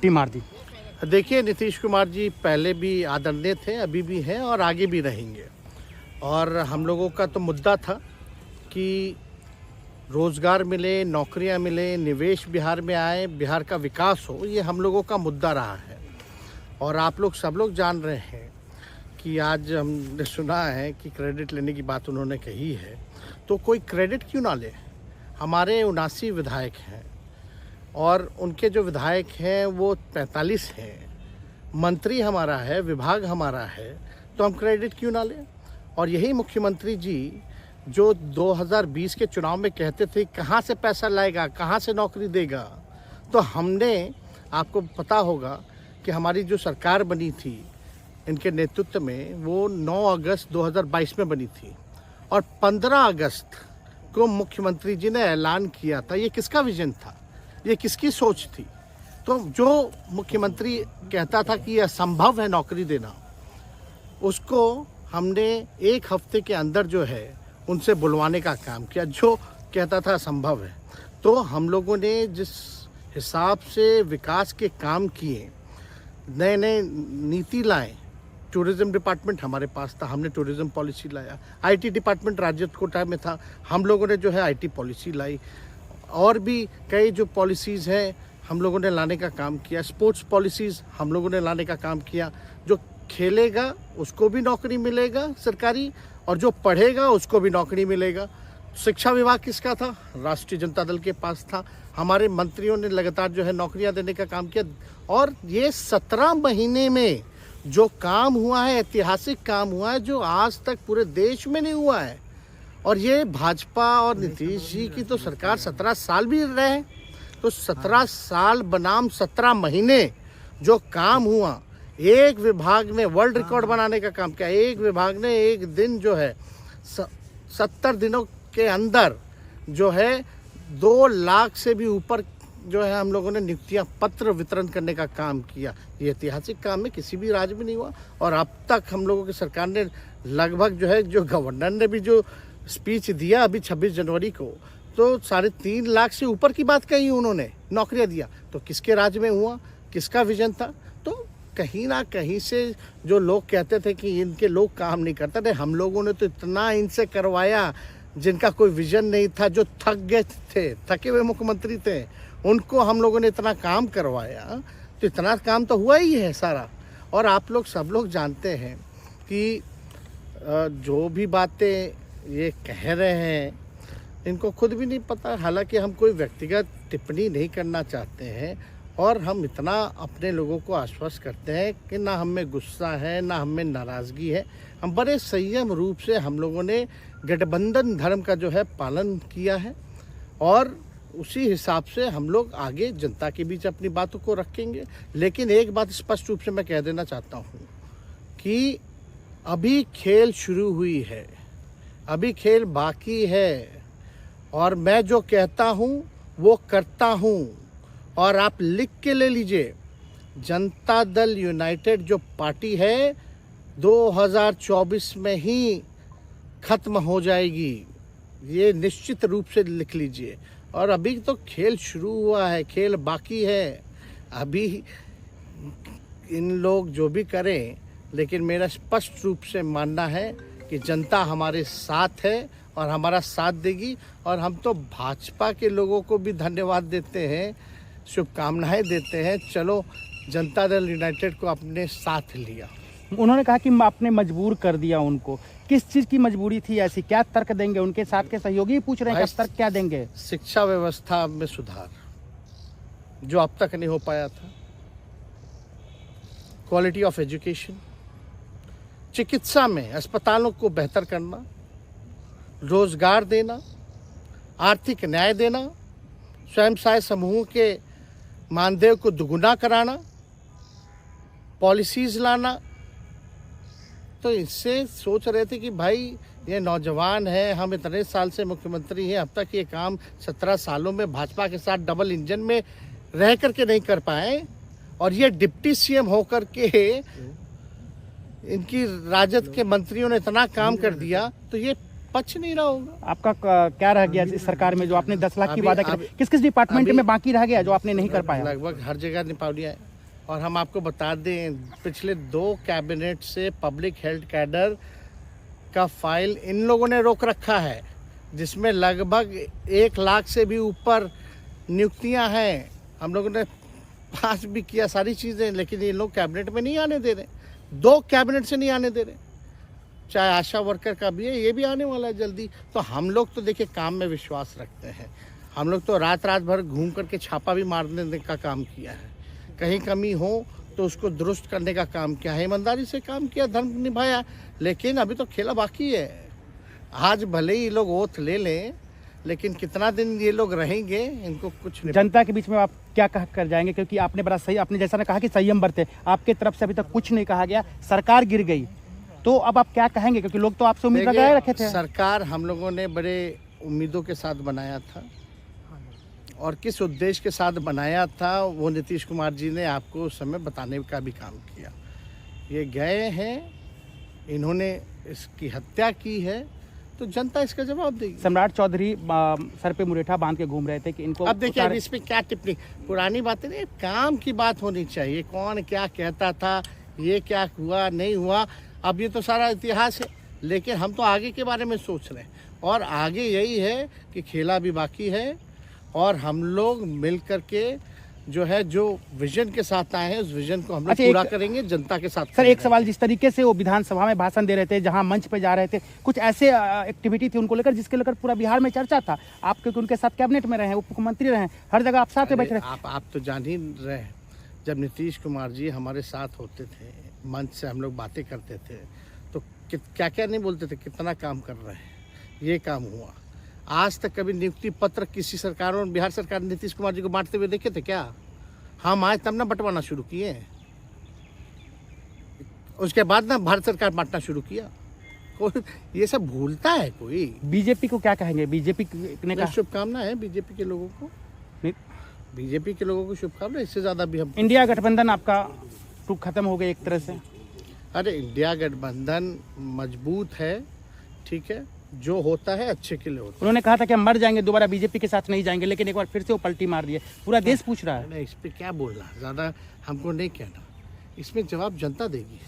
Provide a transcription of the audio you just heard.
मट्टी मार दी। देखिए, नीतीश कुमार जी पहले भी आदरणीय थे, अभी भी हैं और आगे भी रहेंगे। और हम लोगों का तो मुद्दा था कि रोज़गार मिले, नौकरियां मिले, निवेश बिहार में आए, बिहार का विकास हो, ये हम लोगों का मुद्दा रहा है। और आप लोग सब लोग जान रहे हैं कि आज हमने सुना है कि क्रेडिट लेने की बात उन्होंने कही है, तो कोई क्रेडिट क्यों ना ले। हमारे 79 विधायक हैं और उनके जो विधायक हैं वो 45 हैं, मंत्री हमारा है, विभाग हमारा है, तो हम क्रेडिट क्यों ना लें। और यही मुख्यमंत्री जी जो 2020 के चुनाव में कहते थे कहाँ से पैसा लाएगा, कहाँ से नौकरी देगा, तो हमने, आपको पता होगा कि हमारी जो सरकार बनी थी इनके नेतृत्व में, वो 9 अगस्त 2022 में बनी थी और 15 अगस्त को मुख्यमंत्री जी ने ऐलान किया था। ये किसका विजन था, ये किसकी सोच थी। तो जो मुख्यमंत्री कहता था कि यह असंभव है नौकरी देना, उसको हमने एक हफ्ते के अंदर जो है उनसे बुलवाने का काम किया, जो कहता था असंभव है। तो हम लोगों ने जिस हिसाब से विकास के काम किए, नए नए नीति लाए, टूरिज्म डिपार्टमेंट हमारे पास था, हमने टूरिज्म पॉलिसी लाया। आईटी डिपार्टमेंट राज्य कोटा में था, हम लोगों ने जो है आईटी पॉलिसी लाई। और भी कई जो पॉलिसीज़ हैं हम लोगों ने लाने का काम किया। स्पोर्ट्स पॉलिसीज़ हम लोगों ने लाने का काम किया। जो खेलेगा उसको भी नौकरी मिलेगा सरकारी, और जो पढ़ेगा उसको भी नौकरी मिलेगा। शिक्षा विभाग किसका था, राष्ट्रीय जनता दल के पास था। हमारे मंत्रियों ने लगातार जो है नौकरियां देने का काम किया। और ये 17 महीने में जो काम हुआ है, ऐतिहासिक काम हुआ है, जो आज तक पूरे देश में नहीं हुआ है। और ये भाजपा और नीतीश जी की तो सरकार 17 साल भी रहे, तो 17 साल बनाम 17 महीने जो काम हुआ, एक विभाग ने वर्ल्ड रिकॉर्ड बनाने का काम किया। एक विभाग ने एक दिन जो है 70 दिनों के अंदर जो है 2 लाख से भी ऊपर जो है हम लोगों ने नियुक्तियां पत्र वितरण करने का काम किया। ये ऐतिहासिक काम है, किसी भी राज्य में नहीं हुआ। और अब तक हम लोगों की सरकार ने लगभग जो है, जो गवर्नर ने भी जो स्पीच दिया अभी 26 जनवरी को, तो 3.5 लाख से ऊपर की बात कही उन्होंने, नौकरियां दिया। तो किसके राज्य में हुआ, किसका विजन था। तो कहीं ना कहीं से जो लोग कहते थे कि इनके लोग काम नहीं करते थे, हम लोगों ने तो इतना इनसे करवाया जिनका कोई विजन नहीं था, जो थक गए थे, थके हुए मुख्यमंत्री थे, उनको हम लोगों ने इतना काम करवाया। तो इतना काम तो हुआ ही है सारा। और आप लोग सब लोग जानते हैं कि जो भी बातें ये कह रहे हैं इनको खुद भी नहीं पता। हालांकि हम कोई व्यक्तिगत टिप्पणी नहीं करना चाहते हैं, और हम इतना अपने लोगों को आश्वस्त करते हैं कि ना हम में गुस्सा है, ना हम में नाराज़गी है। हम बड़े संयम रूप से हम लोगों ने गठबंधन धर्म का जो है पालन किया है, और उसी हिसाब से हम लोग आगे जनता के बीच अपनी बातों को रखेंगे। लेकिन एक बात स्पष्ट रूप से मैं कह देना चाहता हूँ कि अभी खेल शुरू हुई है, अभी खेल बाकी है, और मैं जो कहता हूँ वो करता हूँ। और आप लिख के ले लीजिए, जनता दल यूनाइटेड जो पार्टी है 2024 में ही खत्म हो जाएगी, ये निश्चित रूप से लिख लीजिए। और अभी तो खेल शुरू हुआ है, खेल बाकी है। अभी इन लोग जो भी करें, लेकिन मेरा स्पष्ट रूप से मानना है कि जनता हमारे साथ है और हमारा साथ देगी। और हम तो भाजपा के लोगों को भी धन्यवाद देते हैं, शुभकामनाएं देते हैं। चलो, जनता दल यूनाइटेड को अपने साथ लिया। उन्होंने कहा कि आपने मजबूर कर दिया उनको। किस चीज़ की मजबूरी थी ऐसी, क्या तर्क देंगे? उनके साथ के सहयोगी पूछ रहे हैं, तर्क क्या देंगे? शिक्षा व्यवस्था में सुधार जो अब तक नहीं हो पाया था, क्वालिटी ऑफ एजुकेशन, चिकित्सा में अस्पतालों को बेहतर करना, रोजगार देना, आर्थिक न्याय देना, स्वयं सहायता समूह के मानदेय को दुगुना कराना, पॉलिसीज लाना। तो इससे सोच रहे थे कि भाई ये नौजवान है, हम इतने साल से मुख्यमंत्री हैं, अब तक ये काम 17 सालों में भाजपा के साथ डबल इंजन में रह करके नहीं कर पाए, और ये डिप्टी सीएम होकर के इनकी राजद के मंत्रियों ने इतना काम कर दिया, तो ये पच नहीं रहा होगा। आपका क्या रह गया इस सरकार में, जो आपने 10 लाख की वादा किया, किस किस डिपार्टमेंट में बाकी रह गया जो आपने नहीं कर पाया? लगभग हर जगह निपा लिया है। और हम आपको बता दें पिछले 2 कैबिनेट से पब्लिक हेल्थ कैडर का फाइल इन लोगों ने रोक रखा है, जिसमें लगभग 1 लाख से भी ऊपर नियुक्तियां हैं। हम लोगों ने पास भी किया सारी चीज़ें, लेकिन ये लोग कैबिनेट में नहीं आने दे रहे। 2 कैबिनेट से नहीं आने दे रहे। चाहे आशा वर्कर का भी है, ये भी आने वाला है जल्दी। तो हम लोग तो देखिए काम में विश्वास रखते हैं। हम लोग तो रात भर घूम करके छापा भी मारने का काम किया है। कहीं कमी हो तो उसको दुरुस्त करने का काम किया है, ईमानदारी से काम किया, धर्म निभाया। लेकिन अभी तो खेला बाकी है। आज भले ही लोग ओथ ले लें, लेकिन कितना दिन ये लोग रहेंगे, इनको कुछ नहीं। जनता के बीच में आप क्या कह कर जाएंगे, क्योंकि आपने बड़ा सही, आपने जैसा ने कहा कि संयम बरते, आपके तरफ से अभी तक कुछ नहीं कहा गया, सरकार गिर गई, तो अब आप क्या कहेंगे, क्योंकि लोग तो आपसे उम्मीद लगाए रखे थे। सरकार हम लोगों ने बड़े उम्मीदों के साथ बनाया था, और किस उद्देश्य के साथ बनाया था वो नीतीश कुमार जी ने आपको उस समय बताने का भी काम किया। ये गए हैं, इन्होंने इसकी हत्या की है, तो जनता इसका जवाब देगी। सम्राट चौधरी सर पे मुरेठा बांध के घूम रहे थे कि इनको अब देखिए, अब इस पे क्या टिप्पणी, पुरानी बातें नहीं, काम की बात होनी चाहिए। कौन क्या कहता था, ये क्या हुआ नहीं हुआ, अब ये तो सारा इतिहास है। लेकिन हम तो आगे के बारे में सोच रहे हैं, और आगे यही है कि खेला भी बाकी है, और हम लोग मिल करके जो है, जो विजन के साथ आए हैं, उस विजन को हम लोग पूरा करेंगे जनता के साथ। सर एक सवाल, जिस तरीके से वो विधानसभा में भाषण दे रहे थे, जहां मंच पे जा रहे थे, कुछ ऐसे एक्टिविटी थी उनको लेकर जिसके लेकर पूरा बिहार में चर्चा था। आप क्योंकि उनके साथ कैबिनेट में रहे हैं, उप मुख्यमंत्री रहे हैं, हर जगह आप साथ में बैठ रहे। आप तो जान ही रहे हैं, जब नीतीश कुमार जी हमारे साथ होते थे, मंच से हम लोग बातें करते थे, तो क्या क्या नहीं बोलते थे, कितना काम कर रहे हैं, ये काम हुआ। आज तक कभी नियुक्ति पत्र किसी सरकारों, बिहार सरकार ने नीतीश कुमार जी को बांटते हुए देखे थे क्या? हम आए तब ना बंटवाना शुरू किए, उसके बाद ना भारत सरकार बांटना शुरू किया। कोई ये सब भूलता है कोई? बीजेपी को क्या कहेंगे? बीजेपी ने कहा शुभकामना है बीजेपी के लोगों को, बीजेपी के लोगों को शुभकामना। इससे ज्यादा भी हम, इंडिया गठबंधन आपका टूक खत्म हो गया एक तरह से। अरे इंडिया गठबंधन मजबूत है, ठीक है, जो होता है अच्छे के लिए होता है। उन्होंने कहा था कि हम मर जाएंगे, दोबारा बीजेपी के साथ नहीं जाएंगे, लेकिन एक बार फिर से वो पलटी मार दिए। पूरा देश पूछ रहा है। इस पे क्या बोलना, ज्यादा हमको नहीं कहना, इसमें जवाब जनता देगी।